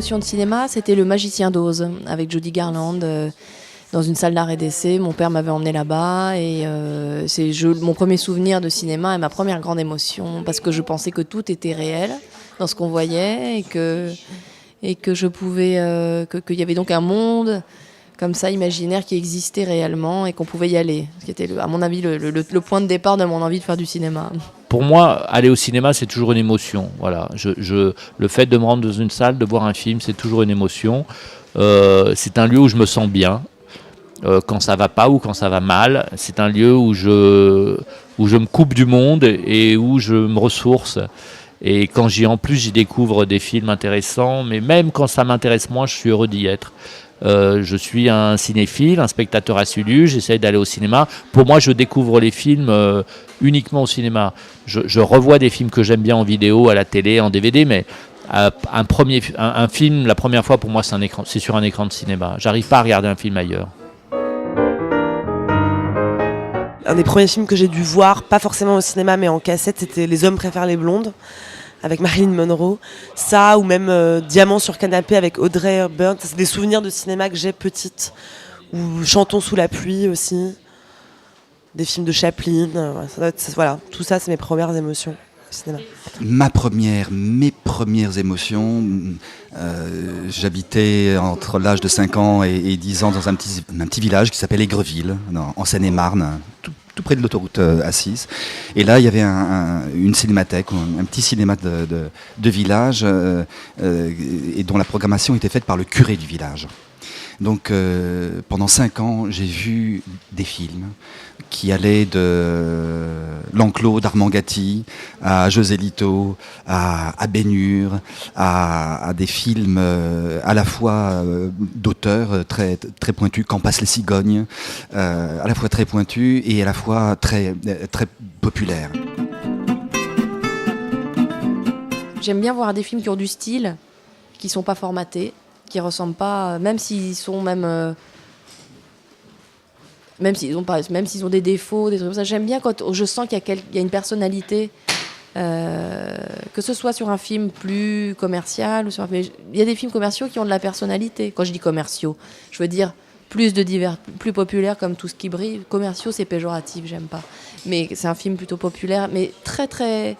émotion de cinéma, c'était Le Magicien d'Oz, avec Judy Garland, dans une salle d'art et d'essai. Mon père m'avait emmené là-bas, et mon premier souvenir de cinéma et ma première grande émotion, parce que je pensais que tout était réel dans ce qu'on voyait, et que je pouvais, qu'il y avait donc un monde comme ça, imaginaire, qui existait réellement et qu'on pouvait y aller. Ce qui était, à mon avis, le point de départ de mon envie de faire du cinéma. Pour moi, aller au cinéma, c'est toujours une émotion. Voilà. Le fait de me rendre dans une salle, de voir un film, c'est toujours une émotion. C'est un lieu où je me sens bien, quand ça va pas ou quand ça va mal. C'est un lieu où je me coupe du monde et où je me ressource. Et quand j'y découvre des films intéressants, mais même quand ça m'intéresse moins, je suis heureux d'y être. Je suis un cinéphile, un spectateur assidu, j'essaie d'aller au cinéma. Pour moi, je découvre les films uniquement au cinéma. Je revois des films que j'aime bien en vidéo, à la télé, en DVD, mais un film, la première fois, pour moi, c'est sur un écran de cinéma. J'arrive pas à regarder un film ailleurs. Un des premiers films que j'ai dû voir, pas forcément au cinéma, mais en cassette, c'était Les hommes préfèrent les blondes, avec Marilyn Monroe. Ça, ou même Diamant sur canapé avec Audrey Hepburn. C'est des souvenirs de cinéma que j'ai petite. Ou Chantons sous la pluie aussi. Des films de Chaplin. Voilà, tout ça, c'est mes premières émotions au cinéma. Mes premières émotions, j'habitais entre l'âge de 5 ans et 10 ans dans un petit village qui s'appelle Aigreville, en Seine-et-Marne, tout près de l'autoroute A6. Et là, il y avait une cinémathèque, un petit cinéma de village, et dont la programmation était faite par le curé du village. Donc pendant 5 ans, j'ai vu des films qui allaient de l'enclos d'Armand Gatti à Joselito, à Ben Hur, à des films à la fois d'auteurs très, très pointus, Quand passent les cigognes, à la fois très pointus et à la fois très, très populaires. J'aime bien voir des films qui ont du style, qui sont pas formatés, qui ressemblent pas, même s'ils sont même s'ils ont des défauts, des trucs comme ça. J'aime bien quand je sens qu'il y a une personnalité, que ce soit sur un film plus commercial ou il y a des films commerciaux qui ont de la personnalité. Quand je dis commerciaux, je veux dire plus populaire, comme Tout ce qui brille. Commerciaux, c'est péjoratif, j'aime pas. Mais c'est un film plutôt populaire, mais très très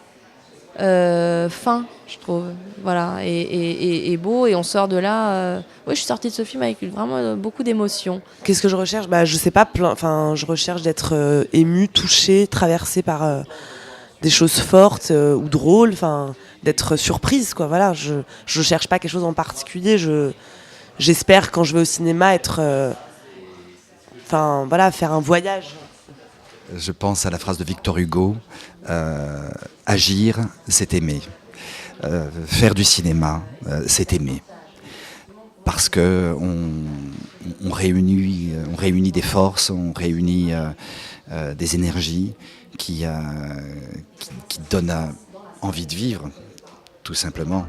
fin, je trouve, voilà, et beau, et on sort de là. Oui, je suis sortie de ce film avec vraiment beaucoup d'émotions. Qu'est-ce que je recherche ? Je sais pas, je recherche d'être émue, touchée, traversée par des choses fortes ou drôles, d'être surprise, quoi. Voilà, je cherche pas quelque chose en particulier. J'espère, quand je vais au cinéma, être, faire un voyage. Je pense à la phrase de Victor Hugo, agir, c'est aimer. Faire du cinéma, c'est aimer. Parce que on réunit des forces, on réunit des énergies qui donnent envie de vivre, tout simplement.